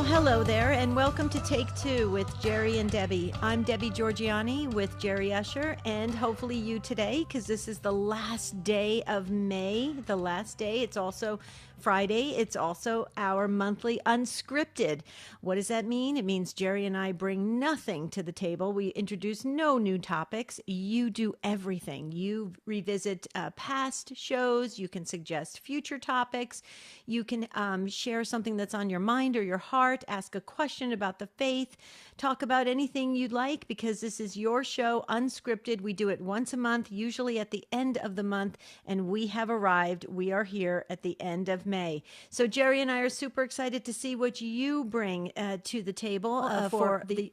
Hello there, and welcome to Take Two with Jerry and Debbie. I'm Debbie Georgiani with Jerry Usher, and hopefully you today, because this is the last day of May, the last day. It's also Friday. It's also our monthly Unscripted. What does that mean? It means Jerry and I bring nothing to the table. We introduce no new topics. You do everything. You revisit past shows. You can suggest future topics. You can share something that's on your mind or your heart, ask a question about the faith, talk about anything you'd like, because this is your show, Unscripted. We do it once a month, usually at the end of the month, and we have arrived. We are here at the end of May. So Jerry and I are super excited to see what you bring to the table for the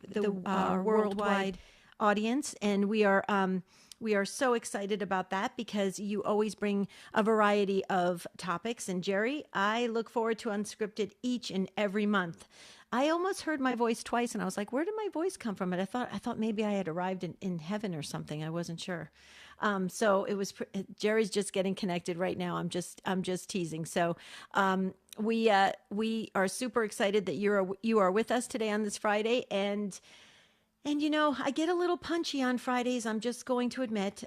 worldwide audience, and we are so excited about that because you always bring a variety of topics. And Jerry, I look forward to Unscripted each and every month. I almost heard my voice twice, and I was like, "Where did my voice come from?" And I thought maybe I had arrived in heaven or something. I wasn't sure. So it was. Jerry's just getting connected right now. I'm just teasing. So we are super excited that you are with us today on this Friday. And you know, I get a little punchy on Fridays. I'm just going to admit,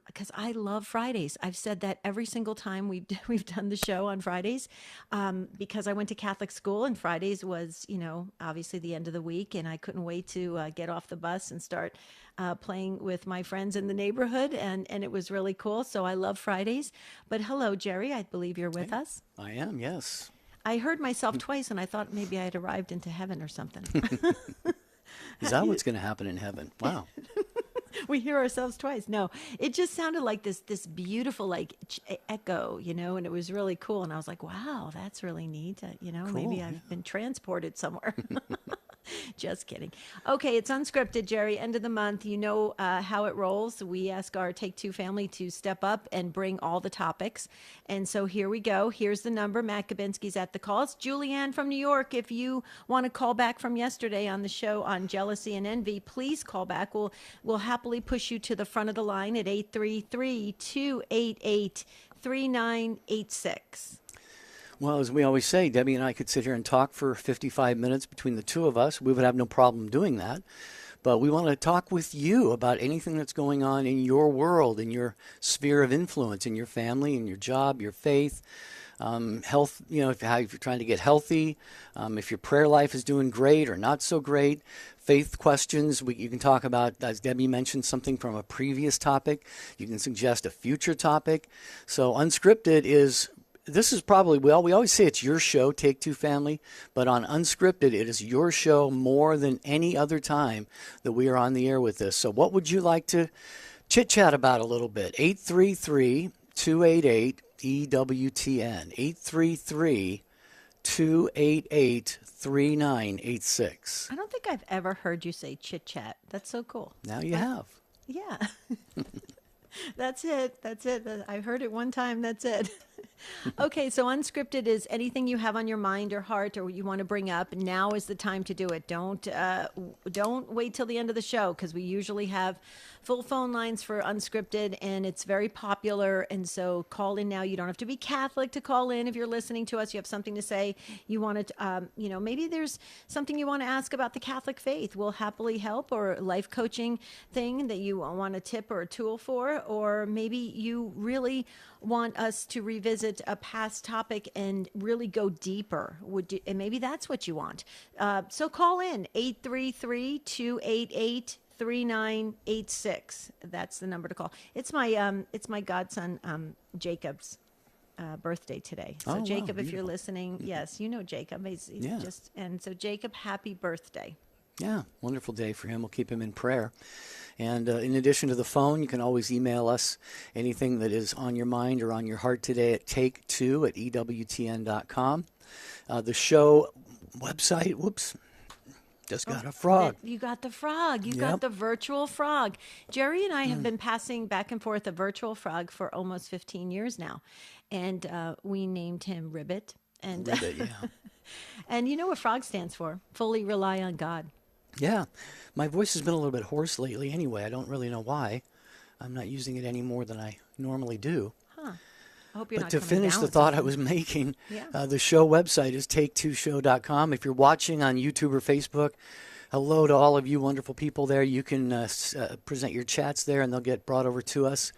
because I love Fridays. I've said that every single time we've done the show on Fridays, because I went to Catholic school and Fridays was, you know, obviously the end of the week, and I couldn't wait to get off the bus and start playing with my friends in the neighborhood, and it was really cool. So I love Fridays. But hello, Jerry. I believe you're with us. I am, yes. I heard myself twice, and I thought maybe I had arrived into heaven or something. Is that what's going to happen in heaven? Wow. We hear ourselves twice. No, it just sounded like this beautiful echo, you know, and it was really cool. And I was like, wow, that's really neat. You know, Cool, maybe I've been transported somewhere. Just kidding. Okay, it's Unscripted, Jerry. End of the month. You know how it rolls. We ask our Take Two family to step up and bring all the topics. And so here we go. Here's the number. Matt Gabinski's at the call. It's Julianne from New York. If you want to call back from yesterday on the show on jealousy and envy, please call back. We'll happily push you to the front of the line at 833-288-3986. Well, as we always say, Debbie and I could sit here and talk for 55 minutes between the two of us. We would have no problem doing that. But we want to talk with you about anything that's going on in your world, in your sphere of influence, in your family, in your job, your faith, health, you know, if you're trying to get healthy, if your prayer life is doing great or not so great, faith questions. You can talk about, as Debbie mentioned, something from a previous topic. You can suggest a future topic. So Unscripted this is probably, we always say it's your show, Take Two Family, but on Unscripted, it is your show more than any other time that we are on the air with this. So what would you like to chit-chat about a little bit? 833-288-EWTN, 833-288-3986. I don't think I've ever heard you say chit-chat. That's so cool. Now you have. Yeah. That's it. I heard it one time. That's it. Okay, so Unscripted is anything you have on your mind or heart or you want to bring up. Now is the time to do it. Don't wait till the end of the show, because we usually have full phone lines for Unscripted, and it's very popular. And so call in now. You don't have to be Catholic to call in. If you're listening to us, you have something to say. You want to, maybe there's something you want to ask about the Catholic faith. We'll happily help, or a life coaching thing that you want a tip or a tool for, or maybe you really want us to revisit a past topic and really go deeper. And maybe that's what you want. So call in 833-288-3986. That's the number to call. It's my godson Jacob's birthday today. So Jacob, if you're listening, yes, you know Jacob. He's so Jacob, happy birthday. Yeah, wonderful day for him. We'll keep him in prayer. And in addition to the phone, you can always email us anything that is on your mind or on your heart today at take2@EWTN.com. The show website, just got a frog. You got the frog. You got the virtual frog. Jerry and I have been passing back and forth a virtual frog for almost 15 years now. And we named him Ribbit. And Ribbit, yeah. And you know what frog stands for? Fully rely on God. Yeah. My voice has been a little bit hoarse lately anyway. I don't really know why. I'm not using it any more than I normally do. Huh. I hope you're But not to coming finish down the with thought I something. was making, Yeah. the show website is take2show.com. If you're watching on YouTube or Facebook, hello to all of you wonderful people there. You can present your chats there, and they'll get brought over to us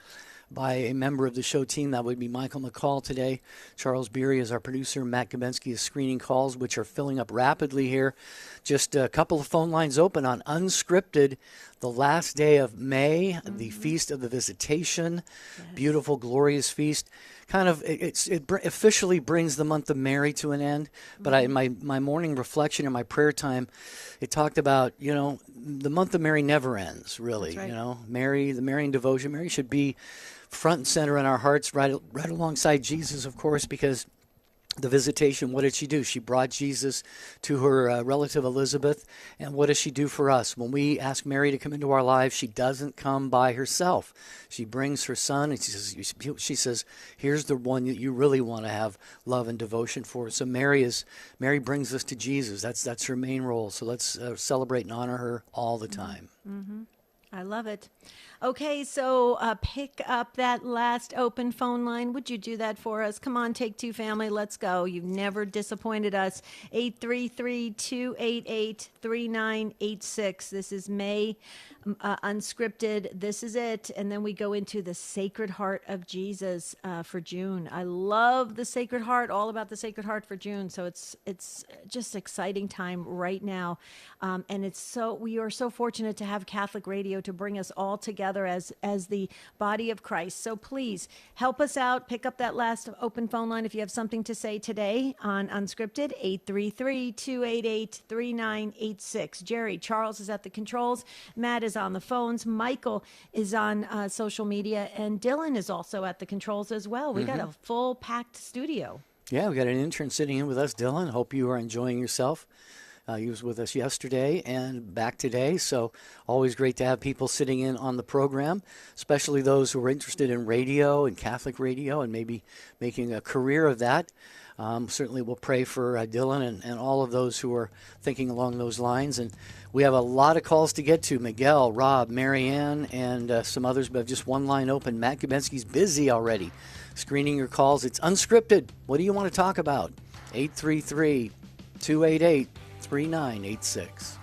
by a member of the show team. That would be Michael McCall today. Charles Beery is our producer. Matt Gabensky is screening calls, which are filling up rapidly here. Just a couple of phone lines open on Unscripted, the last day of May, the Feast of the Visitation. Yes. Beautiful, glorious feast. Kind of, officially brings the month of Mary to an end. But in my morning reflection and my prayer time, it talked about, the month of Mary never ends, really. That's right. Mary, the Marian devotion. Mary should be front and center in our hearts, right alongside Jesus, of course, because the visitation, what did she do? She brought Jesus to her relative Elizabeth. And what does she do for us? When we ask Mary to come into our lives, she doesn't come by herself. She brings her son, and she says, here's the one that you really want to have love and devotion for. So Mary brings us to Jesus. That's her main role. So let's celebrate and honor her all the time. Mm-hmm. I love it. Okay, so pick up that last open phone line. Would you do that for us? Come on, Take Two family, let's go. You've never disappointed us. 833-288-3986. This is May Unscripted. This is it. And then we go into the Sacred Heart of Jesus for June. I love the Sacred Heart, all about the Sacred Heart for June. So it's just exciting time right now. And we are so fortunate to have Catholic radio to bring us all together as the body of Christ. So please help us out. Pick up that last open phone line if you have something to say today on Unscripted. 833-288-3986. Jerry, Charles is at the controls. Matt is on the phones. Michael is on social media, and Dylan is also at the controls as well. We got a full packed studio. Yeah, we got an intern sitting in with us, Dylan. Hope you are enjoying yourself. He was with us yesterday and back today, so always great to have people sitting in on the program, especially those who are interested in radio and Catholic radio and maybe making a career of that. Certainly we'll pray for Dylan and all of those who are thinking along those lines. And we have a lot of calls to get to. Miguel, Rob, Maryann, and some others, but just one line open. Matt Gabensky's busy already screening your calls. It's Unscripted. What do you want to talk about? 833-288-3986.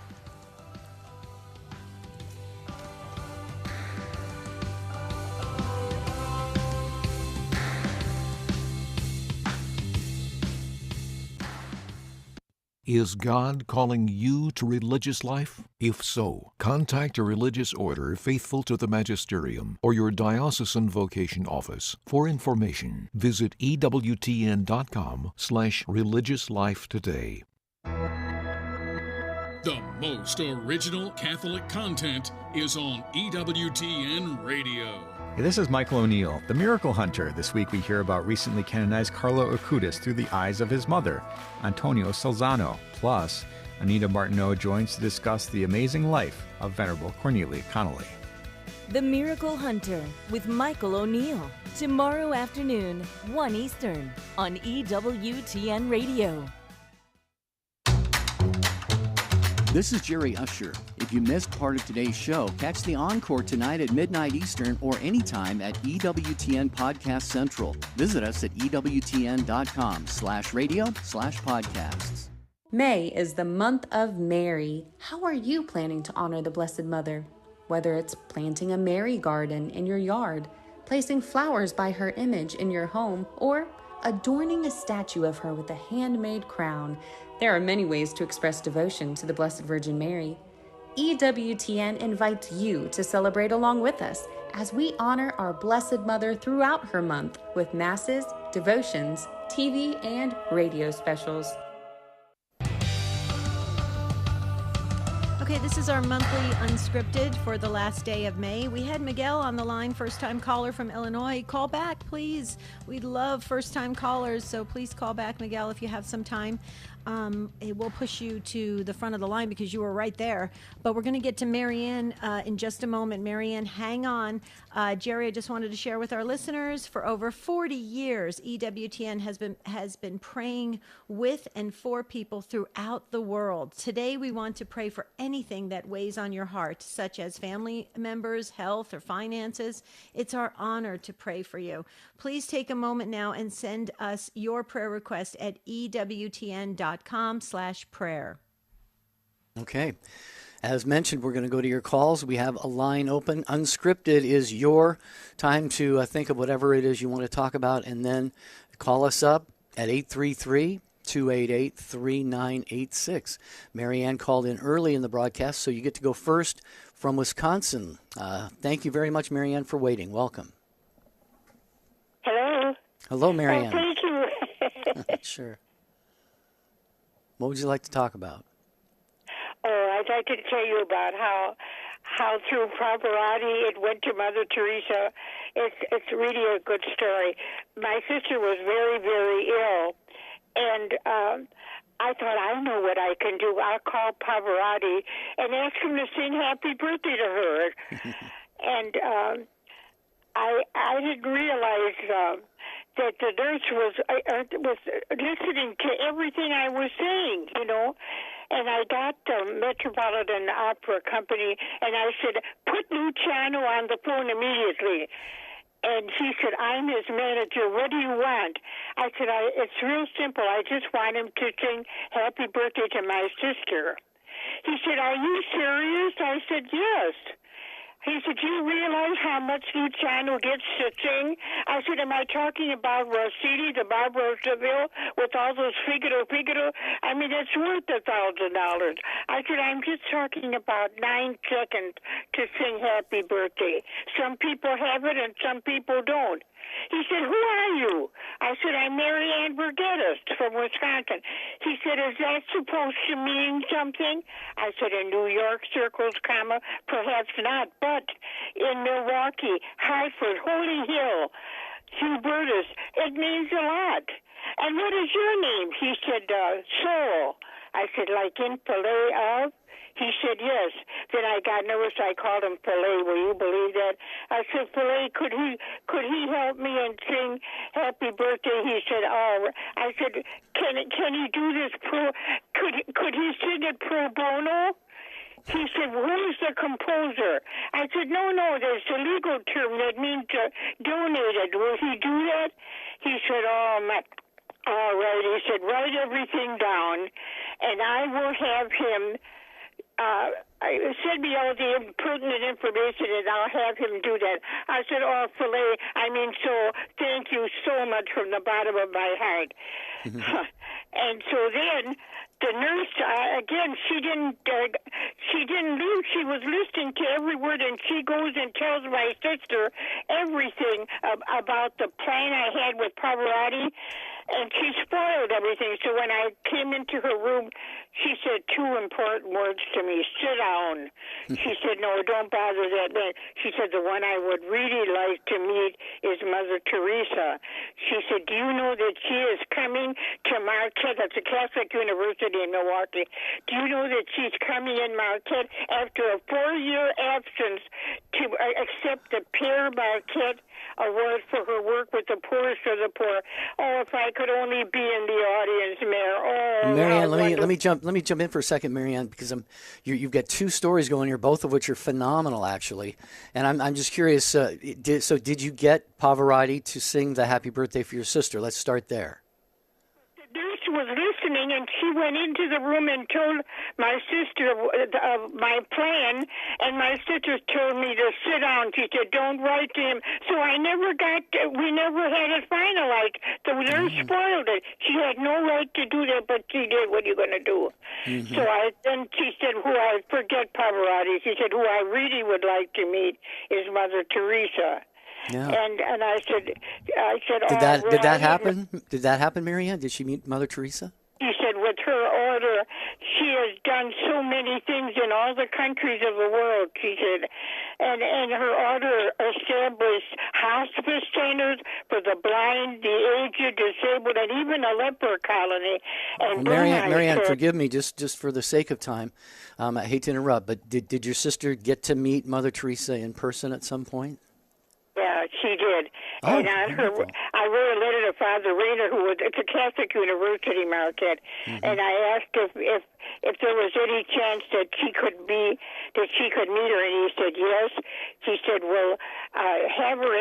Is God calling you to religious life? If so, contact a religious order faithful to the magisterium or your diocesan vocation office. For information, visit EWTN.com/religiouslife-today. The most original Catholic content is on EWTN Radio. Hey, this is Michael O'Neill, the Miracle Hunter. This week we hear about recently canonized Carlo Acutis through the eyes of his mother, Antonio Salzano. Plus, Anita Martineau joins to discuss the amazing life of Venerable Cornelia Connolly. The Miracle Hunter with Michael O'Neill. Tomorrow afternoon, 1 Eastern, on EWTN Radio. This is Jerry Usher. If you missed part of today's show, catch the encore tonight at midnight Eastern or anytime at EWTN Podcast Central. Visit us at EWTN.com/radio/podcasts. May is the month of Mary. How are you planning to honor the Blessed Mother? Whether it's planting a Mary garden in your yard, placing flowers by her image in your home, or adorning a statue of her with a handmade crown, there are many ways to express devotion to the Blessed Virgin Mary. EWTN invites you to celebrate along with us as we honor our Blessed Mother throughout her month with masses, devotions, TV, and radio specials. Okay, this is our monthly Unscripted for the last day of May. We had Miguel on the line, first-time caller from Illinois. Call back, please. We love first-time callers, so please call back, Miguel, if you have some time. we'll push you to the front of the line because you were right there. But we're going to get to Maryann in just a moment. Maryann, hang on. Jerry, I just wanted to share with our listeners, for over 40 years, EWTN has been praying with and for people throughout the world. Today, we want to pray for anything that weighs on your heart, such as family members, health, or finances. It's our honor to pray for you. Please take a moment now and send us your prayer request at EWTN.com/prayer. Okay. As mentioned, we're going to go to your calls. We have a line open. Unscripted is your time to think of whatever it is you want to talk about, and then call us up at 833-288-3986. Maryann called in early in the broadcast, so you get to go first from Wisconsin. Thank you very much, Maryann, for waiting. Welcome. Hello. Hello, Maryann. Oh, thank you. Sure. What would you like to talk about? Oh, I'd like to tell you about how through Pavarotti it went to Mother Teresa. It's really a good story. My sister was very, very ill, and I thought, I know what I can do. I'll call Pavarotti and ask him to sing Happy Birthday to her. And I didn't realize that the nurse was listening to everything I was saying, you know. And I got the Metropolitan Opera Company, and I said, put Luciano on the phone immediately. And he said, I'm his manager. What do you want? I said, it's real simple. I just want him to sing Happy Birthday to my sister. He said, are you serious? I said, yes. He said, do you realize how much Luciano gets to sing? I said, am I talking about Rossini, the Barbara of Seville, with all those Figaro? I mean, it's worth $1,000. I said, I'm just talking about 9 seconds to sing Happy Birthday. Some people have it and some people don't. He said, who are you? I said, I'm Maryann from Wisconsin. He said, is that supposed to mean something? I said, in New York circles, perhaps not, but in Milwaukee, Hartford, Holy Hill, Hubertus, it means a lot. And what is your name? He said, Soul. I said, like in Filet of? He said, yes. Then I got nervous. I called him Filet. Will you believe that? I said, Filet, could he help me and sing Happy Birthday? He said, oh. I said, can he do this could he sing it pro bono? He said, who's the composer? I said, no, there's a legal term that means donated. Will he do that? He said, all right. He said, write everything down, and I will have him send me all the pertinent information, and I'll have him do that. I said, oh, Filet, so thank you so much from the bottom of my heart. And so then the nurse, again, she didn't leave. She was listening to every word, and she goes and tells my sister everything about the plan I had with Pavarotti, and she spoiled everything. So when I came into her room, she said 2 important words to me: sit down. She said, no, don't bother that man. She said, the one I would really like to meet is Mother Teresa. She said, do you know that she is coming to Marquette? That's a Catholic university in Milwaukee. Do you know that she's coming in Marquette after a 4-year absence to accept the Pierre Marquette Award for her work with the poorest of the poor? Oh, if I could only be in the audience, Mayor. Oh, Maryann, let me jump in for a second, Maryann, because you've got 2 stories going here, both of which are phenomenal, actually. And I'm just curious. Did you get Pavarotti to sing the Happy Birthday for your sister? Let's start there. Nurse was listening, and she went into the room and told my sister of my plan, and my sister told me to sit down. She said, don't write to him. So we never had it finalized. The nurse spoiled it. She had no right to do that, but she did. What are you going to do? So then she said, forget Pavarotti. She said, who I really would like to meet is Mother Teresa. Yeah. And I said, did that happen? Did that happen, Maryann? Did she meet Mother Teresa? She said, with her order, she has done so many things in all the countries of the world, she said. And her order established hospice centers for the blind, the aged, disabled, and even a leper colony. And Maryann, forgive me, just for the sake of time, I hate to interrupt, but did your sister get to meet Mother Teresa in person at some point? Yeah, she did. Oh, and I wrote a letter to Father Rayner, it's a Catholic university, Marquette, and I asked if there was any chance that she could meet her, and he said yes. She said, well, have her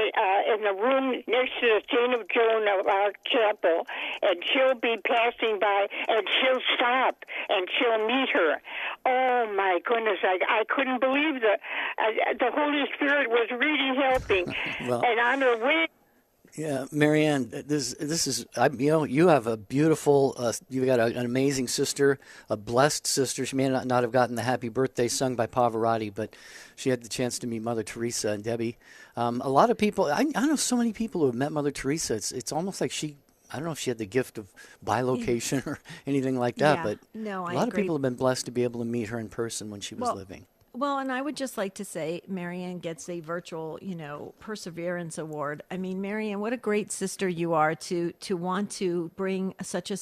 in the room next to the Saint of Joan of Arc Chapel, and she'll be passing by, and she'll stop, and she'll meet her. Oh my goodness, I couldn't believe the Holy Spirit was really helping. Well, and on her way. Yeah, Maryann, this is, you have a beautiful, you've got an amazing sister, a blessed sister. She may not have gotten the happy birthday sung by Pavarotti, but she had the chance to meet Mother Teresa. And Debbie, a lot of people, I know so many people who have met Mother Teresa. It's almost like I don't know if she had the gift of bilocation or anything like that, but a lot of people have been blessed to be able to meet her in person when she was living. Well, and I would just like to say Maryann gets a virtual, perseverance award. I mean, Maryann, what a great sister you are to want to bring such a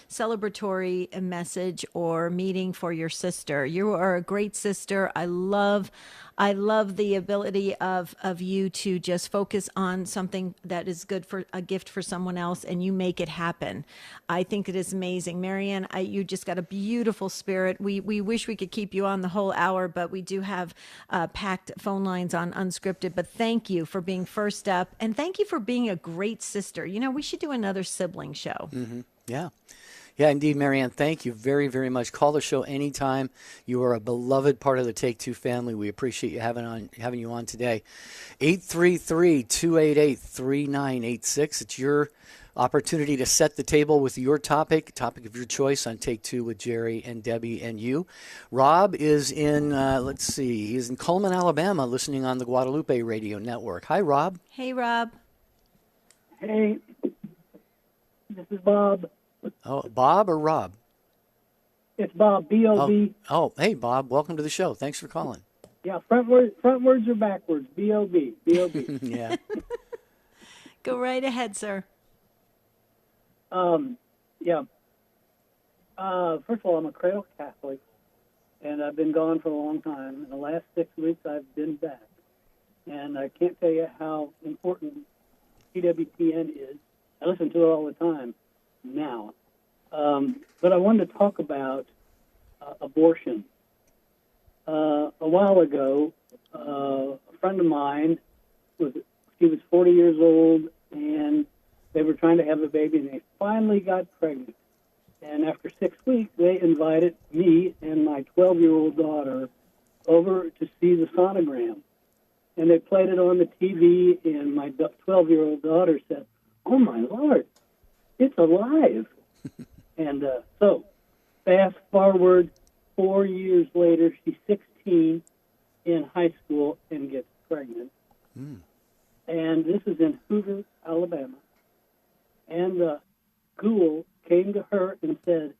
celebratory message or meeting for your sister. You are a great sister. I love the ability of you to just focus on something that is good for a gift for someone else, and you make it happen. I think it is amazing. Maryann, you just got a beautiful spirit. We wish we could keep you on the whole hour, but we do have packed phone lines on Unscripted. But thank you for being first up, and thank you for being a great sister. We should do another sibling show. Mm-hmm. Yeah. Yeah, indeed, Maryann, thank you very, very much. Call the show anytime. You are a beloved part of the Take Two family. We appreciate you having you on today. 833-288-3986. It's your opportunity to set the table with your topic of your choice on Take Two with Jerry and Debbie and you. Rob is in, he's in Cullman, Alabama, listening on the Guadalupe Radio Network. Hi, Rob. Hey, Rob. Hey, this is Bob. Oh, Bob or Rob? It's Bob, B-O-B. Oh, hey, Bob. Welcome to the show. Thanks for calling. Yeah, frontwards or backwards? B-O-B. B-O-B. Yeah. Go right ahead, sir. Yeah. First of all, I'm a cradle Catholic, and I've been gone for a long time. In the last 6 weeks, I've been back. And I can't tell you how important EWTN is. I listen to it all the time now. But I wanted to talk about abortion. A while ago, a friend of mine, she was 40 years old, and they were trying to have a baby, and they finally got pregnant. And after 6 weeks, they invited me and my 12-year-old daughter over to see the sonogram. And they played it on the TV, and my 12-year-old daughter said, "Oh, my Lord, it's alive." And so, fast forward 4 years later, she's 16 in high school and gets pregnant. And this is in Hoover, Alabama. And the school came to her and said,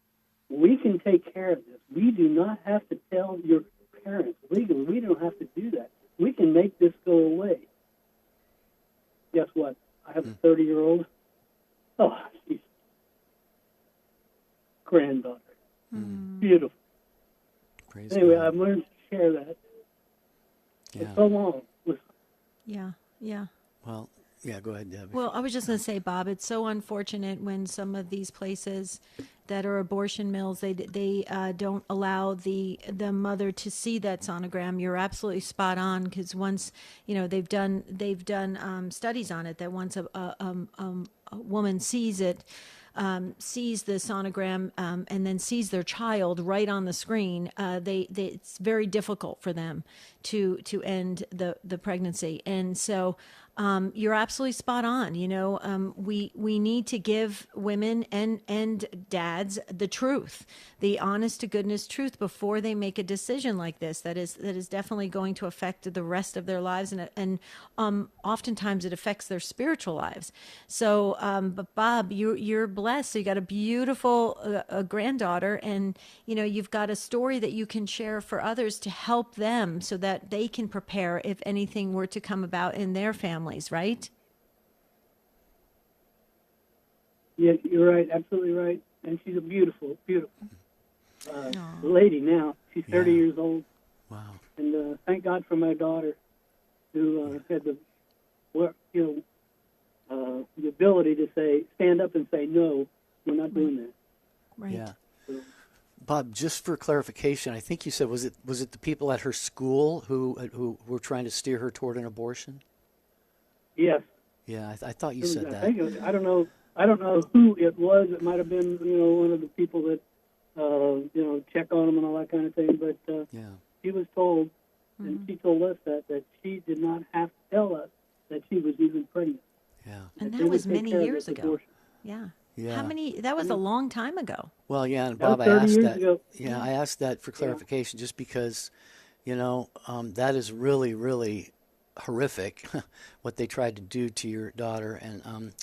"We can take care of this. We do not have to tell your parents legally. We don't have to do that. We can make this go away." Guess what? I have a 30-year-old. Oh, she's granddaughter. Beautiful. Praise anyway, God. I've learned to share that. Yeah. It's so long. Yeah. Well, yeah, go ahead, Debbie. Well, I was just going to say, Bob, it's so unfortunate when some of these places that are abortion mills, they don't allow the mother to see that sonogram. You're absolutely spot on, because once they've done studies on it, that once a woman sees it, sees the sonogram, and then sees their child right on the screen, it's very difficult for them to end the pregnancy. And so you're absolutely spot on. We need to give women and dads the truth, the honest to goodness truth, before they make a decision like this. That is definitely going to affect the rest of their lives, and oftentimes it affects their spiritual lives. So, but Bob, you're blessed. So you got a beautiful granddaughter, and you've got a story that you can share for others to help them, so that they can prepare if anything were to come about in their families, right? Yeah, you're right, absolutely right. And she's a beautiful, beautiful lady now. She's 30 years old. Wow. And thank God for my daughter, who had the ability to stand up and say, no, we're not doing that. Right. Yeah. Bob, just for clarification, I think you said, was it the people at her school who were trying to steer her toward an abortion? Yes. Yeah, I thought you said that. I don't know who it was. It might have been, one of the people that, check on them and all that kind of thing. But she was told, and she told us that she did not have to tell us that she was even pregnant. Yeah. And that was many years ago. Abortion. Yeah. Yeah. How many? That was a long time ago. Well, yeah, and Bob, I asked that. Yeah, I asked that for clarification, just because, that is really, really horrific what they tried to do to your daughter, and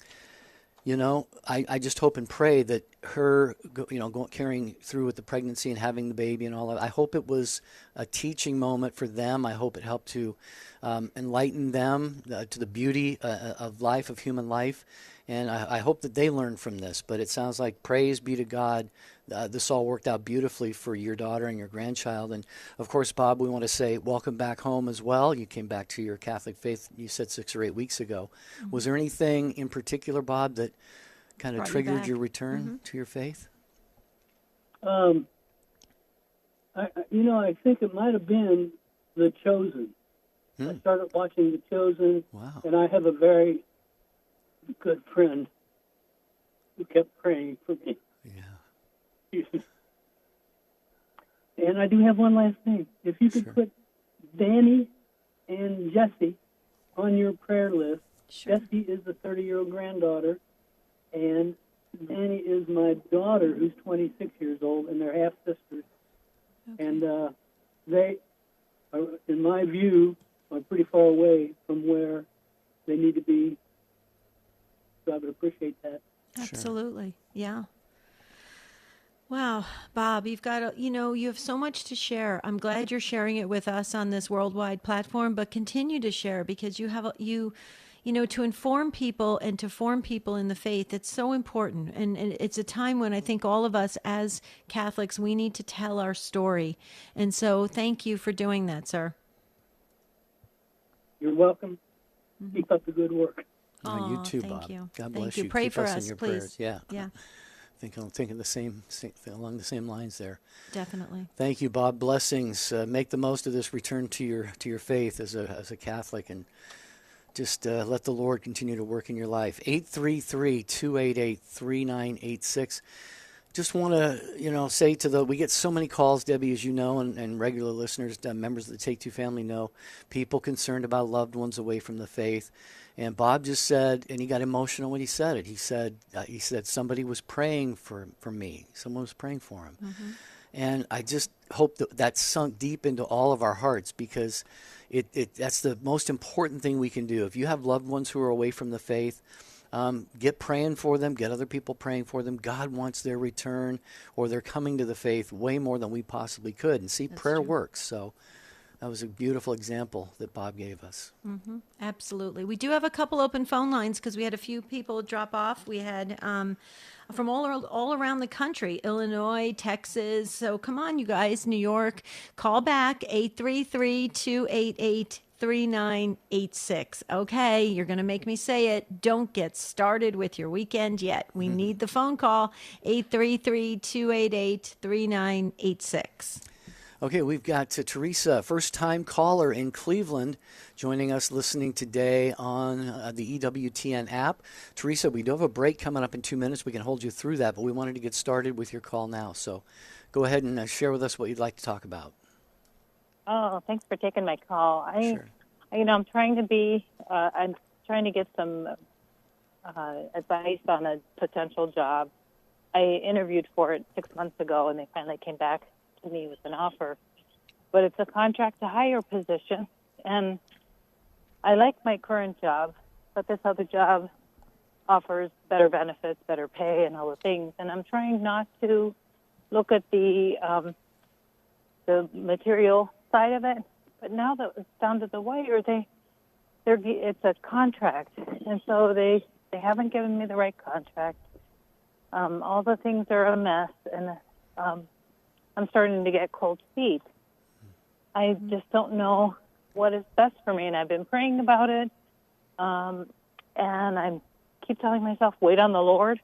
I just hope and pray that her, carrying through with the pregnancy and having the baby and all that. I hope it was a teaching moment for them. I hope it helped to enlighten them to the beauty of life, of human life. And I hope that they learn from this. But it sounds like, praise be to God, this all worked out beautifully for your daughter and your grandchild. And, of course, Bob, we want to say welcome back home as well. You came back to your Catholic faith, you said 6 or 8 weeks ago. Mm-hmm. Was there anything in particular, Bob, that kind of triggered your return to your faith? I think it might have been The Chosen. I started watching The Chosen, and I have a very good friend who kept praying for me. Yeah. And I do have one last thing. If you could put Danny and Jesse on your prayer list. Jesse is the 30-year-old granddaughter, and Danny is my daughter, who's 26 years old, and they're half-sisters. Okay. And they, are, in my view, are pretty far away from where they need to be. So I would appreciate that. Absolutely. Yeah. Wow, Bob, you've got you have so much to share. I'm glad you're sharing it with us on this worldwide platform, but continue to share, because you have to inform people and to form people in the faith. It's so important, and it's a time when I think all of us as Catholics, we need to tell our story. And so, thank you for doing that, sir. You're welcome. Keep up the good work. Oh, you too, Bob. You. God bless you. Pray Keep for us us, in your please. prayers. Yeah. Yeah. I'm thinking along the same lines there. Definitely. Thank you, Bob. Blessings. Make the most of this return to your faith as a Catholic, and just let the Lord continue to work in your life. 833-288-3986. Just want to, say we get so many calls, Debbie, as you know, and regular listeners, members of the Take Two family know, people concerned about loved ones away from the faith. And Bob just said, and he got emotional when he said it. He said somebody was praying for me. Someone was praying for him. Mm-hmm. And I just hope that sunk deep into all of our hearts, because that's the most important thing we can do. If you have loved ones who are away from the faith, get praying for them, get other people praying for them. God wants their return, or their coming to the faith, way more than we possibly could. And see, prayer works. So that was a beautiful example that Bob gave us. Mm-hmm. Absolutely. We do have a couple open phone lines, because we had a few people drop off. We had from all around the country, Illinois, Texas. So come on, you guys, New York. Call back, 833-288-3986. Okay, you're going to make me say it. Don't get started with your weekend yet. We need the phone call, 833-288-3986. Okay, we've got Teresa, first-time caller in Cleveland, joining us, listening today on the EWTN app. Teresa, we do have a break coming up in 2 minutes. We can hold you through that, but we wanted to get started with your call now. So go ahead and share with us what you'd like to talk about. Oh, thanks for taking my call. Sure. I'm trying to get some advice on a potential job. I interviewed for it 6 months ago, and they finally came back to me with an offer. But it's a contract to hire position, and I like my current job, but this other job offers better benefits, better pay, and all the things. And I'm trying not to look at the material side of it. But now that it's down to the wire, it's a contract, and so they haven't given me the right contract. All the things are a mess, and I'm starting to get cold feet. I just don't know what is best for me, and I've been praying about it, and I keep telling myself, wait on the Lord,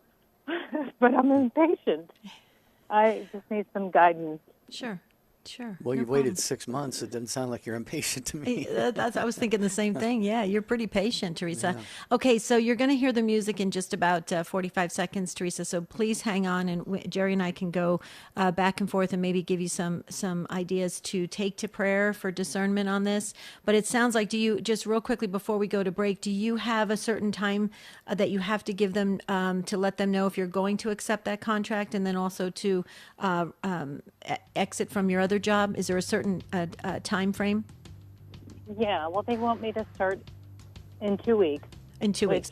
but I'm impatient. I just need some guidance. Sure. Well, you've waited 6 months. It doesn't sound like you're impatient to me. I was thinking the same thing. Yeah, you're pretty patient, Teresa. Yeah. Okay, so you're going to hear the music in just about 45 seconds, Teresa. So please hang on, and Jerry and I can go back and forth and maybe give you some ideas to take to prayer for discernment on this. But it sounds like, do you, just real quickly before we go to break, do you have a certain time that you have to give them to let them know if you're going to accept that contract, and then also to exit from your other job? Is there a certain time frame? Yeah, well, they want me to start in 2 weeks. In 2 weeks.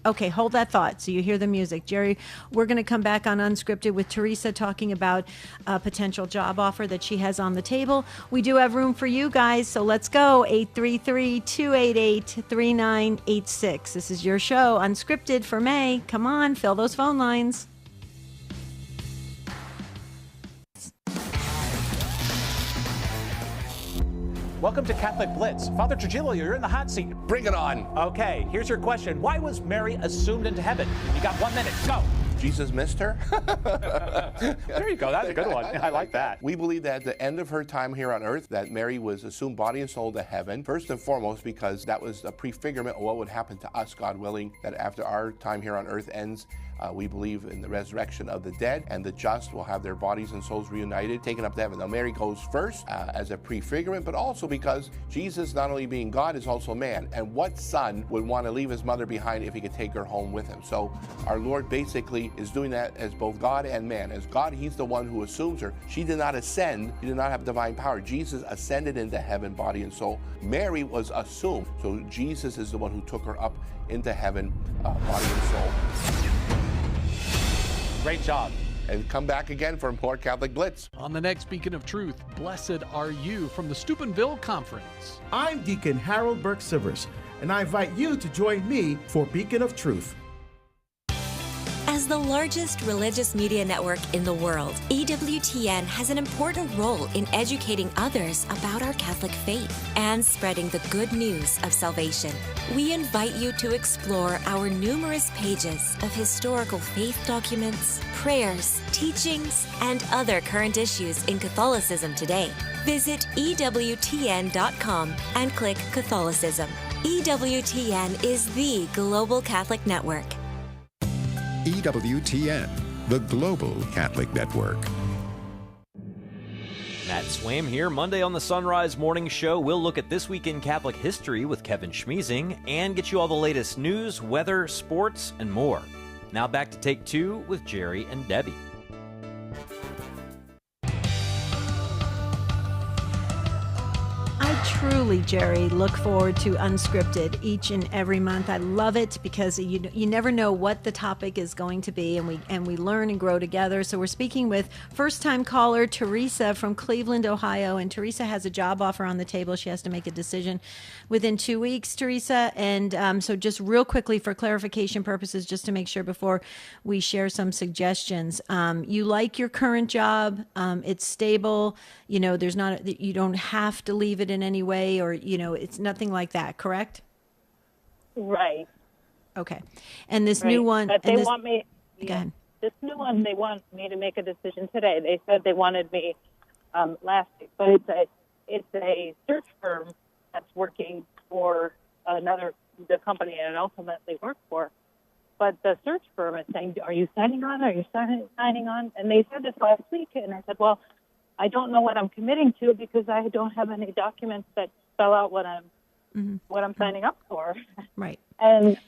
Okay, hold that thought so you hear the music. Jerry, we're going to come back on Unscripted with Teresa talking about a potential job offer that she has on the table. We do have room for you guys, so let's go. 833-288-3986. This is your show, Unscripted for May. Come on, fill those phone lines. Welcome to Catholic Blitz. Father Trujillo, you're in the hot seat. Bring it on. Okay, here's your question. Why was Mary assumed into heaven? You got 1 minute. Go. Jesus missed her? There you go. That's a good one. I like that. We believe that at the end of her time here on earth, that Mary was assumed body and soul to heaven, first and foremost because that was a prefigurement of what would happen to us, God willing, that after our time here on earth ends, we believe in the resurrection of the dead, and the just will have their bodies and souls reunited, taken up to heaven. Now, Mary goes first as a prefigurement, but also because Jesus, not only being God, is also man. And what son would want to leave his mother behind if he could take her home with him? So our Lord basically is doing that as both God and man. As God, he's the one who assumes her. She did not ascend. She did not have divine power. Jesus ascended into heaven, body and soul. Mary was assumed. So Jesus is the one who took her up into heaven, body and soul. Great job. And come back again for more Catholic Blitz. On the next Beacon of Truth, blessed are you from the Steubenville Conference. I'm Deacon Harold Burke-Sivers, and I invite you to join me for Beacon of Truth. As the largest religious media network in the world, EWTN has an important role in educating others about our Catholic faith and spreading the good news of salvation. We invite you to explore our numerous pages of historical faith documents, prayers, teachings, and other current issues in Catholicism today. Visit EWTN.com and click Catholicism. EWTN is the global Catholic network. EWTN, the Global Catholic Network. Matt Swam here. Monday on the Sunrise Morning Show, we'll look at this week in Catholic history with Kevin Schmeezing and get you all the latest news, weather, sports, and more. Now back to Take Two with Jerry and Debbie. Truly, Jerry, look forward to Unscripted each and every month. I love it because you never know what the topic is going to be, and we learn and grow together. So we're speaking with first-time caller Teresa from Cleveland, Ohio, and Teresa has a job offer on the table. She has to make a decision within 2 weeks, Teresa. And so just real quickly for clarification purposes, just to make sure before we share some suggestions, you like your current job. It's stable. You know, you don't have to leave it in any way, or it's nothing like that, correct? Right. Okay. And this new one, but they want me. Go ahead. This new one, they want me to make a decision today. They said they wanted me last week, but it's a search firm that's working for the company I ultimately work for. But the search firm is saying, "Are you signing on? Are you signing on?" And they said this last week, and I said, "Well, I don't know what I'm committing to because I don't have any documents that spell out what I'm signing up for." Right. And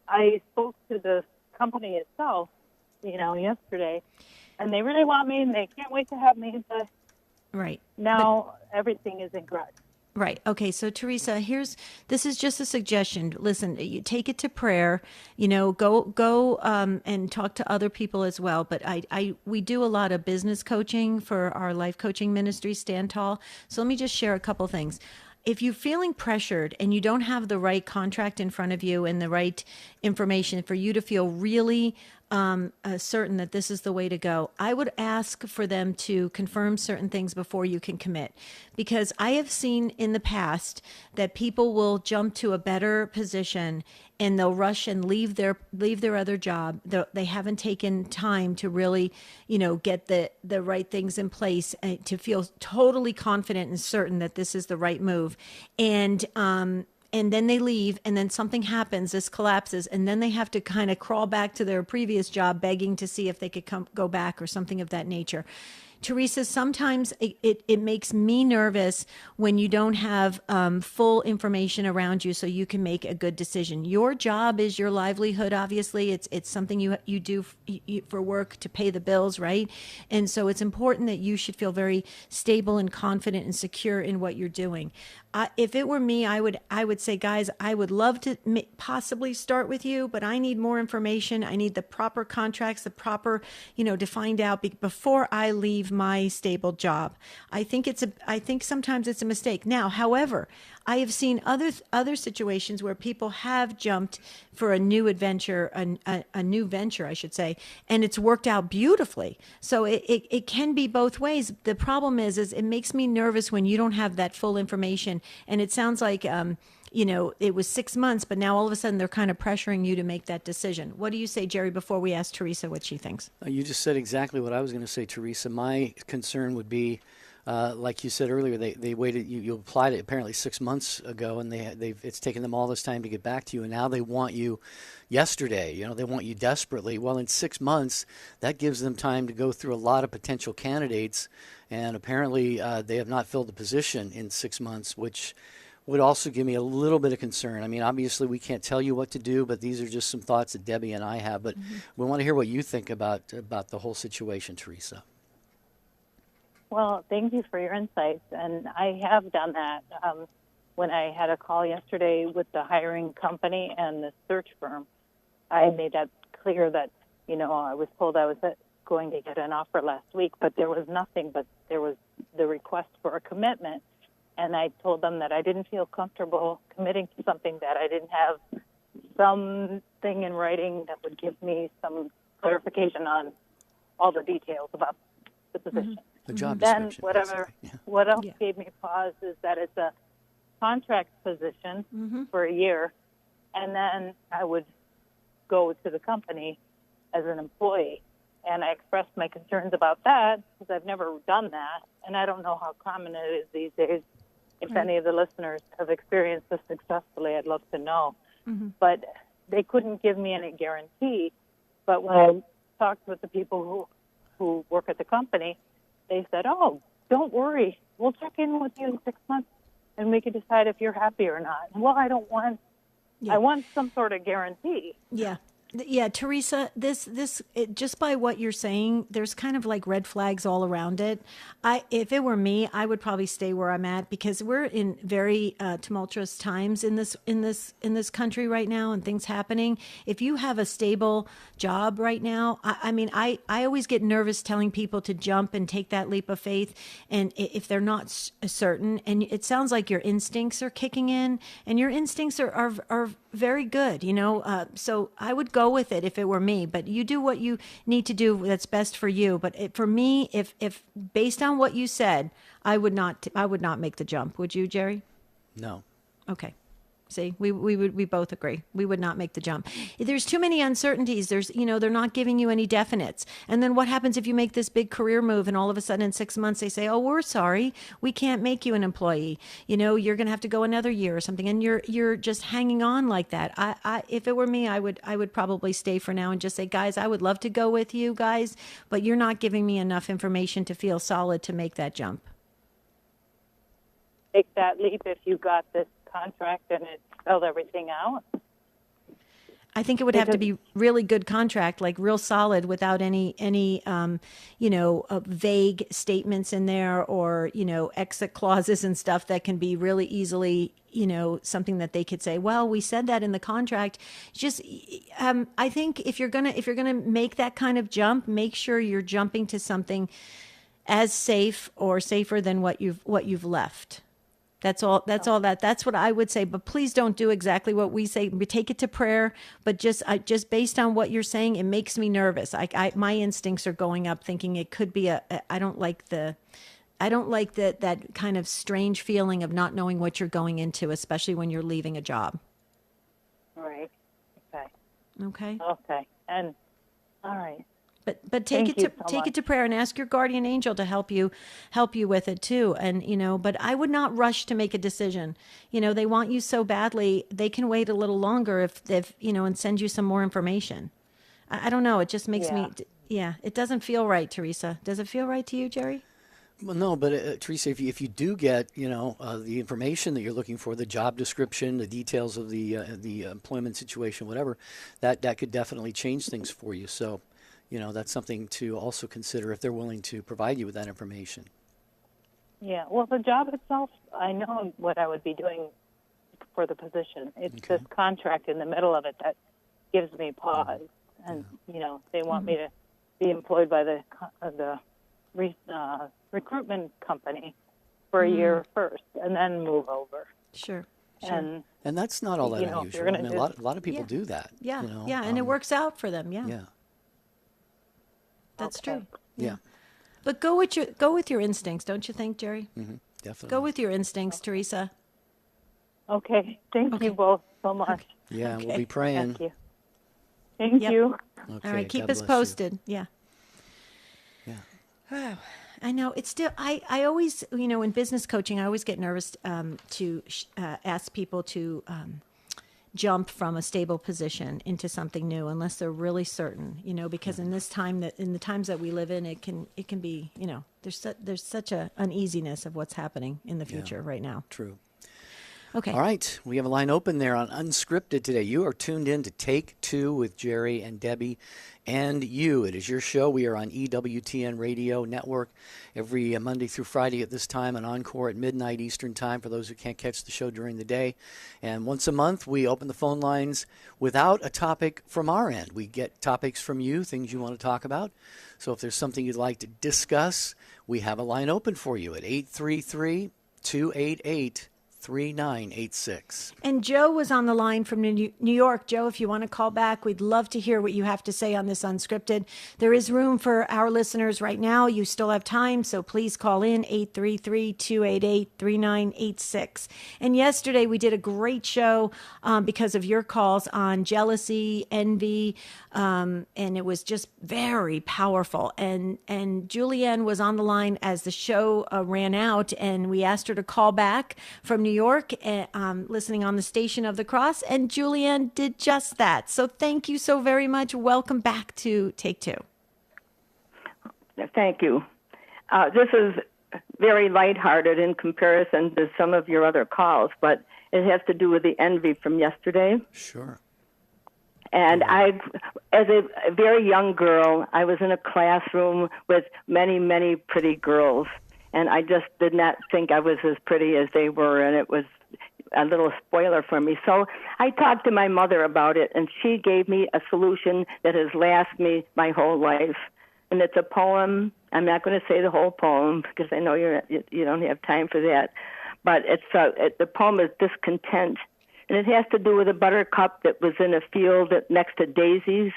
I spoke to the company itself, yesterday, and they really want me, and they can't wait to have me. But right now, everything is in grudge. Right. Okay. So Teresa, this is just a suggestion. Listen, you take it to prayer, go and talk to other people as well. But we do a lot of business coaching for our life coaching ministry, Stand Tall. So let me just share a couple things. If you're feeling pressured and you don't have the right contract in front of you and the right information for you to feel really certain that this is the way to go, I would ask for them to confirm certain things before you can commit. Because I have seen in the past that people will jump to a better position and they'll rush and leave their other job. They haven't taken time to really, get the right things in place to feel totally confident and certain that this is the right move. And then they leave, and then something happens, this collapses, and then they have to kind of crawl back to their previous job begging to see if they could go back or something of that nature. Teresa, sometimes it makes me nervous when you don't have full information around you so you can make a good decision. Your job is your livelihood, obviously. It's something you do for work to pay the bills, right? And so it's important that you should feel very stable and confident and secure in what you're doing. If it were me, I would say, guys, I would love to possibly start with you, but I need more information. I need the proper contracts, the proper, to find out before I leave my stable job. I think sometimes it's a mistake. Now, however, I have seen other situations where people have jumped for a new adventure, a new venture, I should say, and it's worked out beautifully. So it can be both ways. The problem is it makes me nervous when you don't have that full information. And it sounds like, it was 6 months, but now all of a sudden they're kind of pressuring you to make that decision. What do you say, Jerry, before we ask Teresa what she thinks? You just said exactly what I was going to say, Teresa. My concern would be, like you said earlier, they waited. You applied it apparently 6 months ago, and it's taken them all this time to get back to you, and now they want you yesterday. They want you desperately. Well, in 6 months, that gives them time to go through a lot of potential candidates, and apparently they have not filled the position in 6 months, which would also give me a little bit of concern. I mean, obviously we can't tell you what to do, but these are just some thoughts that Debbie and I have. But we want to hear what you think about the whole situation, Teresa. Well, thank you for your insights, and I have done that. When I had a call yesterday with the hiring company and the search firm, I made that clear that, I was told I was going to get an offer last week, but there was nothing, but there was the request for a commitment. And I told them that I didn't feel comfortable committing to something that I didn't have something in writing that would give me some clarification on all the details about the position. The job then description. What else gave me pause is that it's a contract position for a year, and then I would go to the company as an employee. And I expressed my concerns about that because I've never done that, and I don't know how common it is these days. If any of the listeners have experienced this successfully, I'd love to know. But they couldn't give me any guarantee. But when I talked with the people who work at the company, they said, "Oh, don't worry. We'll check in with you in 6 months, and we can decide if you're happy or not." Well, I don't want. I want some sort of guarantee. Yeah, Teresa, this just by what you're saying, there's kind of like red flags all around it. If it were me, I would probably stay where I'm at because we're in very tumultuous times in this country right now, and things happening. If you have a stable job right now, I always get nervous telling people to jump and take that leap of faith, and if they're not certain, and it sounds like your instincts are kicking in, and your instincts are very good, so I would go with it if it were me, but you do what you need to do that's best for you. But for me, if based on what you said, I would not make the jump. Would you, Jerry? No. Okay. See, we both agree. We would not make the jump. There's too many uncertainties. They're not giving you any definites. And then what happens if you make this big career move and all of a sudden in 6 months they say, "Oh, we're sorry, we can't make you an employee. You're going to have to go another year or something." And you're just hanging on like that. If it were me, I would probably stay for now and just say, "Guys, I would love to go with you guys, but you're not giving me enough information to feel solid to make that jump." Take that leap if you got this contract and it spelled everything out? I think it would have to be really good contract, like real solid, without any vague statements in there or exit clauses and stuff that can be really easily something that they could say, "Well, we said that in the contract." Just I think if you're gonna make that kind of jump, make sure you're jumping to something as safe or safer than what you've left. That's all. That's all that. That's what I would say. But please don't do exactly what we say. We take it to prayer. But just based on what you're saying, it makes me nervous. My instincts are going up, thinking it could be I don't like that kind of strange feeling of not knowing what you're going into, especially when you're leaving a job. Right. Okay. Okay. Okay. And all right. But take it to prayer and ask your guardian angel to help you with it too. And but I would not rush to make a decision. They want you so badly, they can wait a little longer if and send you some more information. I don't know. It just makes me it doesn't feel right, Teresa. Does it feel right to you, Jerry? Well, no, but Teresa, if you do get the information that you're looking for, the job description, the details of the employment situation, whatever, that could definitely change things for you. So. That's something to also consider if they're willing to provide you with that information. Yeah, well, the job itself, I know what I would be doing for the position. It's this contract in the middle of it that gives me pause. And, they want me to be employed by the recruitment company for a year first and then move over. Sure. And that's not all that unusual. I mean, a lot of people do that. Yeah, and it works out for them, Yeah. That's true. Yeah. But go with your instincts, don't you think, Jerry? Mm-hmm. Definitely. Go with your instincts, Teresa. Okay. Thank you both so much. Okay. Yeah, we'll be praying. Thank you. Thank you. Okay, all right, keep God us bless posted. you. Yeah. I know it's still. I always, in business coaching, I always get nervous to ask people to jump from a stable position into something new unless they're really certain, because in the times that we live in, it can be, there's such a uneasiness of what's happening in the future right now. True. Okay. All right. We have a line open there on Unscripted today. You are tuned in to Take Two with Jerry and Debbie and you. It is your show. We are on EWTN Radio Network every Monday through Friday at this time, and Encore at midnight Eastern Time for those who can't catch the show during the day. And once a month, we open the phone lines without a topic from our end. We get topics from you, things you want to talk about. So if there's something you'd like to discuss, we have a line open for you at 833-288-3986. And Joe was on the line from New York. Joe, if you want to call back, we'd love to hear what you have to say on this Unscripted. There is room for our listeners right now. You still have time, so please call in 833-288-3986. And yesterday we did a great show because of your calls on jealousy, envy, and it was just very powerful. And Julianne was on the line as the show ran out, and we asked her to call back from New York, listening on the Station of the Cross, and Julianne did just that. So thank you so very much. Welcome back to Take Two. Thank you. This is very lighthearted in comparison to some of your other calls, but it has to do with the envy from yesterday. Sure. And as a very young girl, I was in a classroom with many, many pretty girls. And I just did not think I was as pretty as they were, and it was a little spoiler for me. So I talked to my mother about it, and she gave me a solution that has lasted me my whole life. And it's a poem. I'm not going to say the whole poem because I know you don't have time for that. But the poem is Discontent, and it has to do with a buttercup that was in a field next to daisies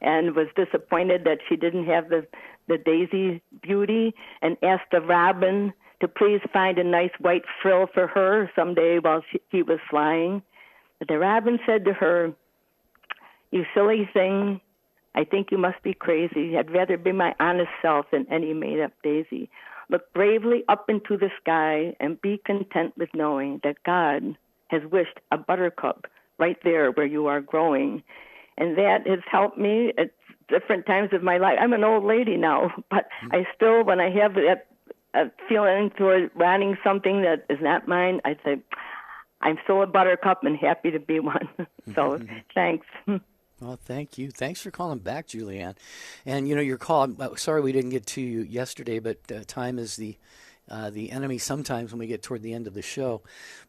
and was disappointed that she didn't have the daisy beauty, and asked the robin to please find a nice white frill for her someday while he was flying. But the robin said to her, "You silly thing, I think you must be crazy. I'd rather be my honest self than any made-up daisy. Look bravely up into the sky and be content with knowing that God has wished a buttercup right there where you are growing." And that has helped me at different times of my life. I'm an old lady now, but I still, when I have that feeling toward wanting something that is not mine, I say, I'm still a buttercup and happy to be one. So thanks. Well, thank you. Thanks for calling back, Julianne. And, your call, sorry we didn't get to you yesterday, but time is the the enemy sometimes when we get toward the end of the show.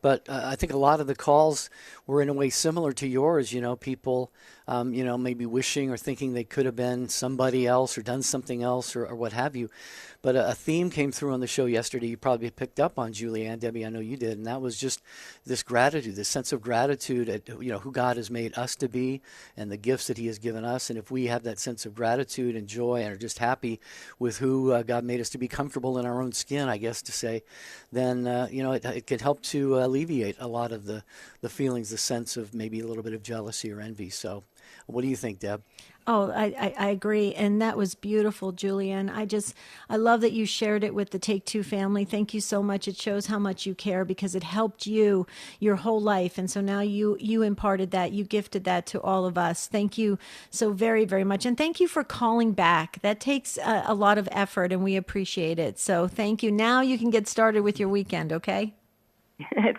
But I think a lot of the calls were in a way similar to yours. People, maybe wishing or thinking they could have been somebody else or done something else or what have you. But a theme came through on the show yesterday. You probably picked up on, Julianne, Debbie, I know you did, and that was just this gratitude, this sense of gratitude at who God has made us to be and the gifts that He has given us. And if we have that sense of gratitude and joy and are just happy with who God made us to be, comfortable in our own skin, I guess to say, then it can help to alleviate a lot of the feelings, the sense of maybe a little bit of jealousy or envy. So, what do you think, Deb? Oh, I agree. And that was beautiful, Julian. I love that you shared it with the Take Two family. Thank you so much. It shows how much you care because it helped you your whole life. And so now you imparted that, you gifted that to all of us. Thank you so very, very much. And thank you for calling back. That takes a lot of effort and we appreciate it. So thank you. Now you can get started with your weekend, okay?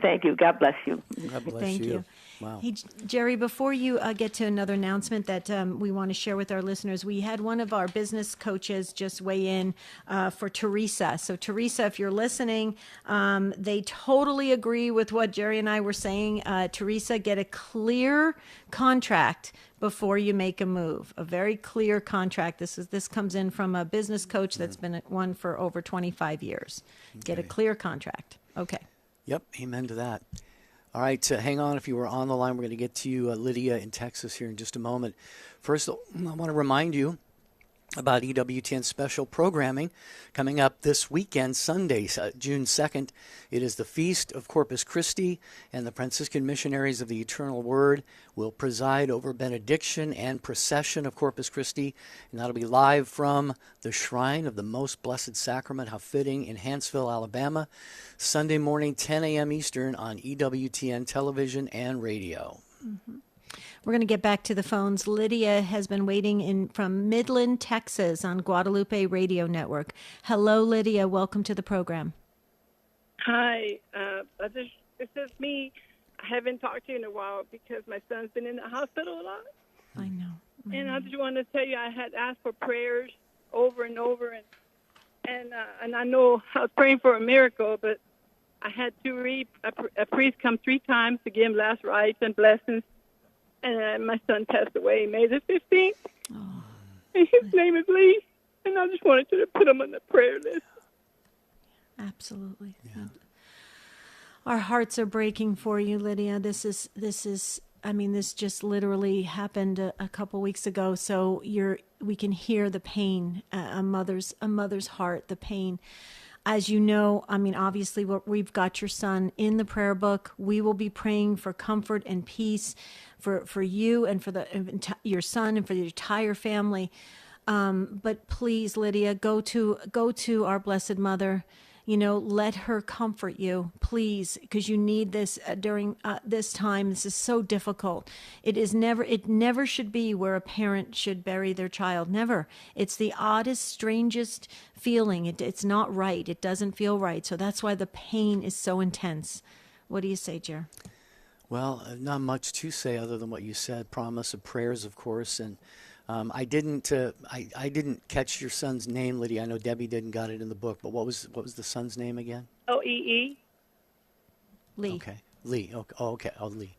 Thank you. God bless you. God bless Thank you. Wow. Hey, Jerry, before you get to another announcement that we want to share with our listeners, we had one of our business coaches just weigh in for Teresa. So, Teresa, if you're listening, they totally agree with what Jerry and I were saying. Teresa, get a clear contract before you make a move. A very clear contract. This comes in from a business coach that's been one for over 25 years. Okay. Get a clear contract. Okay. Yep. Amen to that. All right, hang on if you were on the line. We're going to get to you, Lydia in Texas here in just a moment. First, I want to remind you about EWTN special programming coming up this weekend, Sunday, June 2nd. It is the Feast of Corpus Christi, and the Franciscan Missionaries of the Eternal Word will preside over benediction and procession of Corpus Christi, and that'll be live from the Shrine of the Most Blessed Sacrament, how fitting, in Hanceville, Alabama, Sunday morning, 10 a.m. Eastern on EWTN television and radio. Mm-hmm. We're going to get back to the phones. Lydia has been waiting in from Midland, Texas on Guadalupe Radio Network. Hello, Lydia. Welcome to the program. Hi. This is me. I haven't talked to you in a while because my son's been in the hospital a lot. I know. And I just wanted to tell you I had asked for prayers over and over. And I know I was praying for a miracle, but I had to read a priest come 3 times to give him last rites and blessings. And my son passed away May the 15th. Oh. And his name is Lee. And I just wanted you to put him on the prayer list. Absolutely. Yeah. Our hearts are breaking for you, Lydia. This just literally happened a couple weeks ago. So we can hear the pain, a mother's heart, the pain. As you know, obviously we've got your son in the prayer book. We will be praying for comfort and peace for you and for your son and for the entire family. But please, Lydia, go to our Blessed Mother. Let her comfort you, please, because you need this during this time. This is so difficult. It never should be where a parent should bury their child. Never. It's the oddest, strangest feeling. It's not right. It doesn't feel right. So that's why the pain is so intense. What do you say, Jer? Well, not much to say other than what you said. Promise of prayers, of course, and I didn't catch your son's name, Lydia. I know Debbie didn't got it in the book, but what was the son's name again? Lee. Lee. Okay, Lee. Okay. Oh, Lee.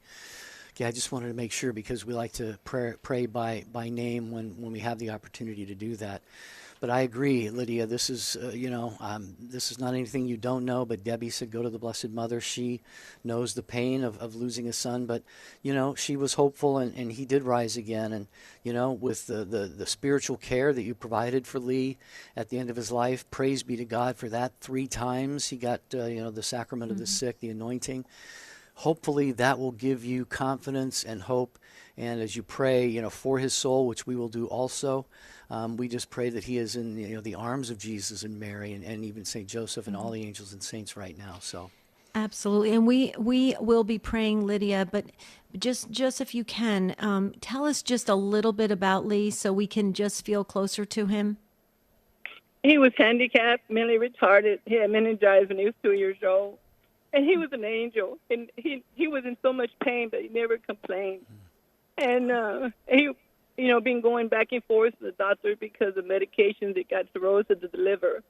Okay, I just wanted to make sure because we like to pray by name when we have the opportunity to do that. But I agree, Lydia. This is this is not anything you don't know. But Debbie said, go to the Blessed Mother. She knows the pain of losing a son. But she was hopeful, and he did rise again. And with the spiritual care that you provided for Lee at the end of his life, praise be to God for that. 3 times he got the sacrament of the sick, the anointing. Hopefully that will give you confidence and hope. And as you pray, for his soul, which we will do also, we just pray that he is in the arms of Jesus and Mary and even St. Joseph and all the angels and saints right now. So, absolutely, and we will be praying, Lydia. But just if you can, tell us just a little bit about Lee, so we can just feel closer to him. He was handicapped, mentally retarded. He had meningitis when he was 2 years old, and he was an angel. And he was in so much pain, but he never complained. And been going back and forth to the doctor because of medications that got cirrhosis of the liver.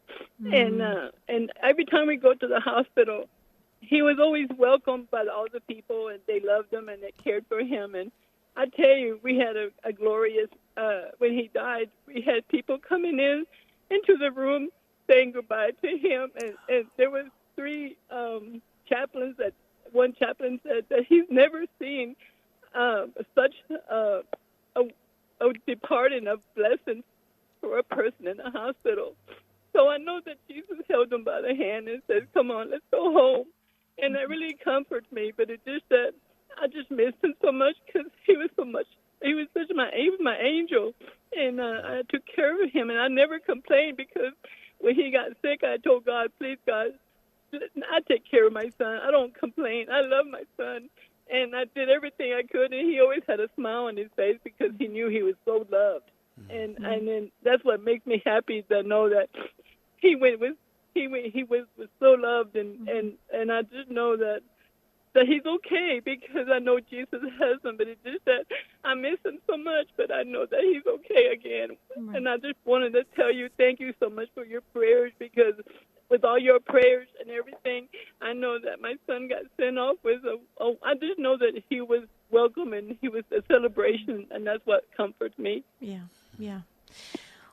And every time we go to the hospital, he was always welcomed by all the people, and they loved him and they cared for him. And I tell you, we had a glorious, when he died, we had people coming into the room saying goodbye to him. And there was 3 chaplains one chaplain said that he's never seen such a departing of blessings for a person in a hospital. So I know that Jesus held him by the hand and said, come on, let's go home. And that really comforts me, but it's just that I just missed him so much because he was my angel, and I took care of him, and I never complained because when he got sick, I told God, please, God, I take care of my son. I don't complain. I love my son, and I did everything I could, and he always had a smile on his face because he knew he was so loved, and then that's what makes me happy to know that he was so loved, and I just know that he's okay because I know Jesus has him, but it's just that I miss him so much, but I know that he's okay again. Right. And I just wanted to tell you thank you so much for your prayers, because with all your prayers and everything, I know that my son got sent off with I just know that he was welcome and he was a celebration, and that's what comforts me. Yeah.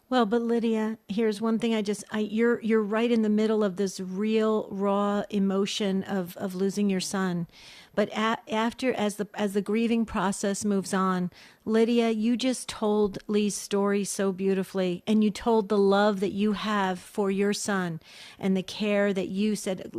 Well, but Lydia, here's one thing you're right in the middle of this real raw emotion of losing your son. But after, as the grieving process moves on, Lydia, you just told Lee's story so beautifully, and you told the love that you have for your son and the care that you said,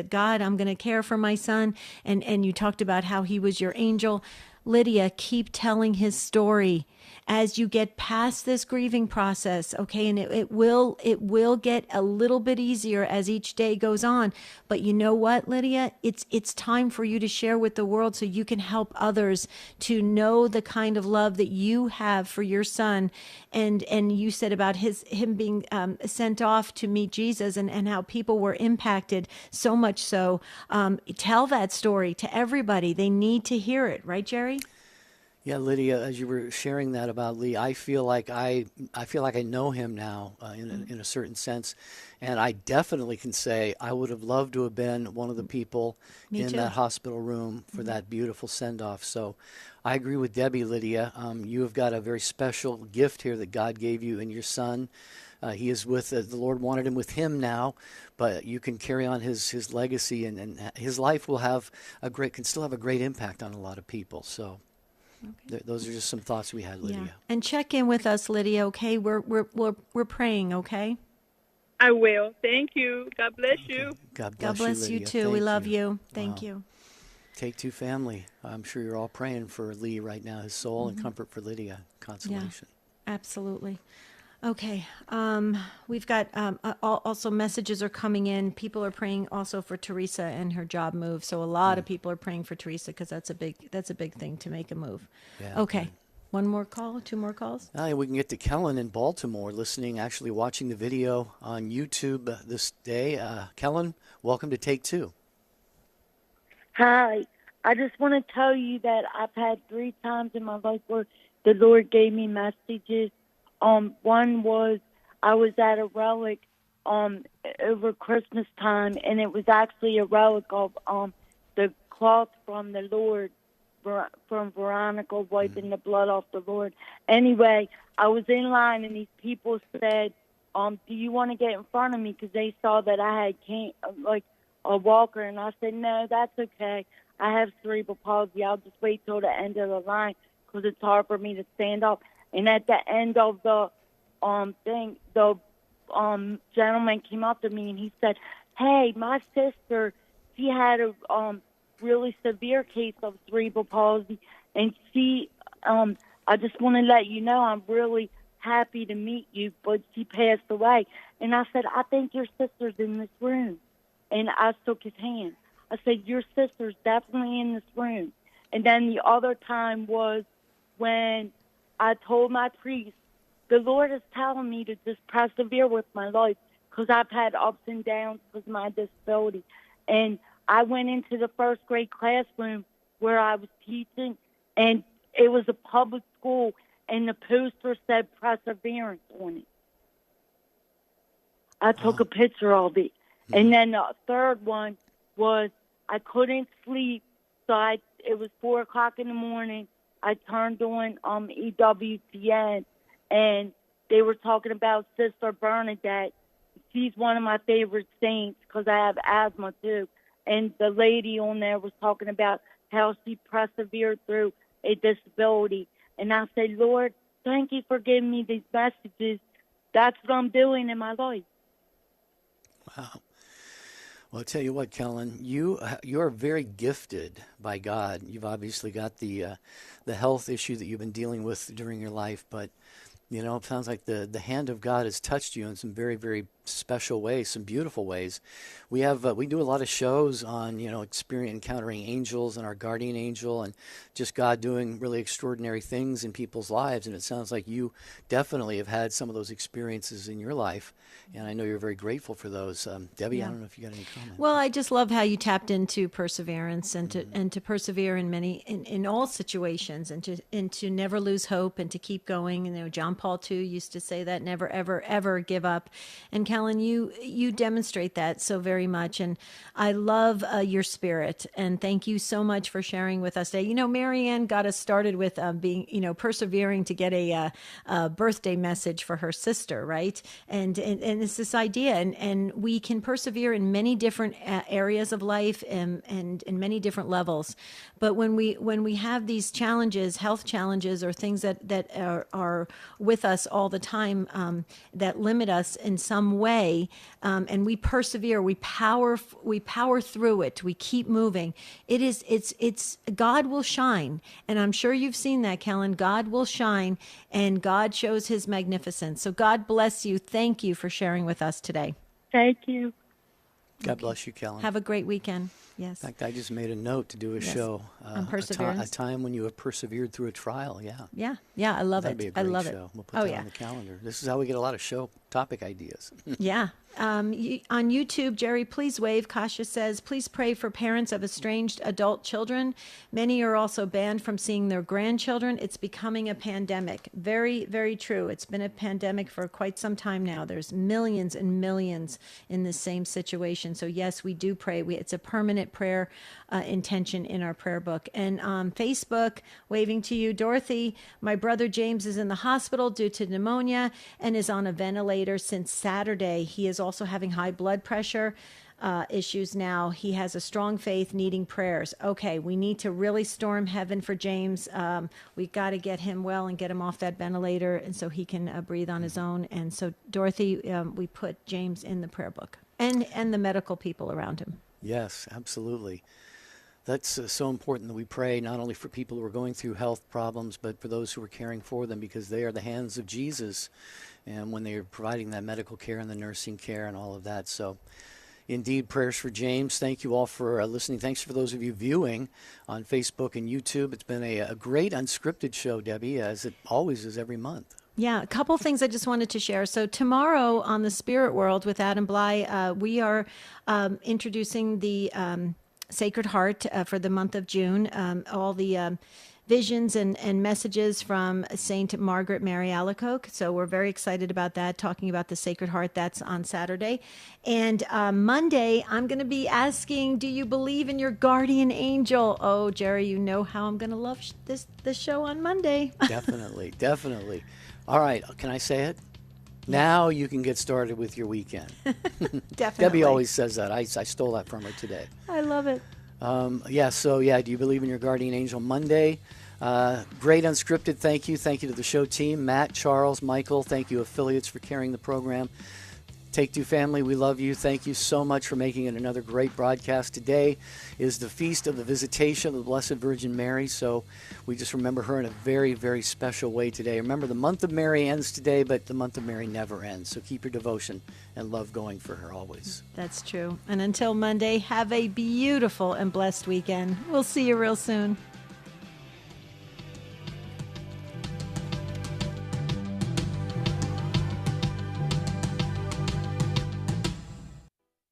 God, I'm going to care for my son. And you talked about how he was your angel. Lydia, keep telling his story as you get past this grieving process, okay? And it will get a little bit easier as each day goes on. But you know what, Lydia? It's time for you to share with the world so you can help others to know the kind of love that you have for your son. And you said about him being sent off to meet Jesus and how people were impacted so much so. Tell that story to everybody. They need to hear it, right, Jerry? Yeah, Lydia, as you were sharing that about Lee, I feel like I know him now in a certain sense, and I definitely can say I would have loved to have been one of the people in that hospital room for that beautiful send-off. So I agree with Debbie, Lydia. You have got a very special gift here that God gave you and your son. He is with the Lord wanted him with him now, but you can carry on his legacy, and his life will can still have a great impact on a lot of people. So. Okay. Those are just some thoughts we had, Lydia. Yeah. And check in with us, Lydia. Okay, we're praying. Okay. I will. Thank you. God bless you. God bless you too. Thank we love you. Thank you. Take Two family. I'm sure you're all praying for Lee right now, his soul, and comfort for Lydia, consolation. Yeah, absolutely. Okay. We've got also messages are coming in. People are praying also for Teresa and her job move. So a lot of people are praying for Teresa because that's a big thing to make a move. Yeah, okay. One more call, 2 more calls. We can get to Kellen in Baltimore, watching the video on YouTube this day. Kellen, welcome to Take Two. Hi. I just want to tell you that I've had 3 times in my life where the Lord gave me messages. One was I was at a relic over Christmas time, and it was actually a relic of the cloth from the Lord, from Veronica wiping the blood off the Lord. Anyway, I was in line, and these people said, do you want to get in front of me? Because they saw that I had a walker, and I said, no, that's okay. I have cerebral palsy. I'll just wait till the end of the line because it's hard for me to stand up. And at the end of the thing, the gentleman came up to me and he said, hey, my sister, she had a really severe case of cerebral palsy, and she, I just want to let you know I'm really happy to meet you, but she passed away. And I said, I think your sister's in this room. And I shook his hand. I said, your sister's definitely in this room. And then the other time was when I told my priest, the Lord is telling me to just persevere with my life because I've had ups and downs with my disability. And I went into the first grade classroom where I was teaching, and it was a public school, and the poster said perseverance on it. I took a picture of it. And then the third one was I couldn't sleep, so it was 4 o'clock in the morning. I turned on EWTN, and they were talking about Sister Bernadette. She's one of my favorite saints because I have asthma too. And the lady on there was talking about how she persevered through a disability. And I said, Lord, thank you for giving me these messages. That's what I'm doing in my life. Wow. Well, I'll tell you what, Kellen, you're very gifted by God. You've obviously got the health issue that you've been dealing with during your life, but you know, it sounds like the hand of God has touched you in some very, very special ways, some beautiful ways. We do a lot of shows on, encountering angels and our guardian angel and just God doing really extraordinary things in people's lives. And it sounds like you definitely have had some of those experiences in your life. And I know you're very grateful for those. Debbie, yeah. I don't know if you got any comments. Well, I just love how you tapped into perseverance and to persevere in all situations and to never lose hope and to keep going. John Paul II used to say that, never, ever, ever give up. And Kellen, you demonstrate that so very much. And I love your spirit. And thank you so much for sharing with us today. Maryann got us started with persevering to get a birthday message for her sister, right? And it's this idea. And we can persevere in many different areas of life and in many different levels. But when we have these challenges, health challenges, or things that are with us all the time that limit us in some way, and we persevere, we power through it, we keep moving. It's God will shine, and I'm sure you've seen that, Kellen. God will shine, and God shows His magnificence. So God bless you. Thank you for sharing with us today. Thank you. God bless you, Kellen. Have a great weekend. Yes. In fact, I just made a note to do a show on perseverance. A time when you have persevered through a trial. Yeah. Yeah. I love That'd be a great I love show. it. We'll put that on the calendar. This is how we get a lot of show topic ideas. Yeah. On YouTube, Jerry, please wave. Kasha says, please pray for parents of estranged adult children. Many are also banned from seeing their grandchildren. It's becoming a pandemic. Very, very true. It's been a pandemic for quite some time now. There's millions and millions in the same situation. So yes, we do pray. It's a permanent prayer intention in our prayer book. And on Facebook, waving to you, Dorothy, my brother James is in the hospital due to pneumonia and is on a ventilator since Saturday. He is also having high blood pressure issues now. He has a strong faith, needing prayers. Okay, we need to really storm heaven for James. We got to get him well and get him off that ventilator, and so he can breathe on his own. And so, Dorothy, we put James in the prayer book and the medical people around him. Yes, absolutely. That's so important that we pray not only for people who are going through health problems, but for those who are caring for them, because they are the hands of Jesus, and when they are providing that medical care and the nursing care and all of that. So indeed, prayers for James. Thank you all for listening. Thanks for those of you viewing on Facebook and YouTube. It's been a great Unscripted show, Debbie, as it always is every month. Yeah, a couple things I just wanted to share. So tomorrow on the Spirit World with Adam Bly, we are introducing the Sacred Heart for the month of June. All the visions and messages from Saint Margaret Mary Alacoque. So we're very excited about that, talking about the Sacred Heart. That's on Saturday. And Monday, I'm going to be asking, do you believe in your guardian angel? Oh, Jerry, you know how I'm going to love this show on Monday. Definitely, definitely. All right, can I say it? Now you can get started with your weekend. Definitely. Debbie always says that. I stole that from her today. I love it. Do you believe in your guardian angel? Monday. Great Unscripted. Thank you. Thank you to the show team, Matt, Charles, Michael. Thank you, affiliates, for carrying the program. Take Two family, we love you. Thank you so much for making it another great broadcast. Today is the feast of the Visitation of the Blessed Virgin Mary, so we just remember her in a very, very special way today. Remember, the month of Mary ends today, but the month of Mary never ends, so keep your devotion and love going for her always. That's true. And until Monday, have a beautiful and blessed weekend. We'll see you real soon.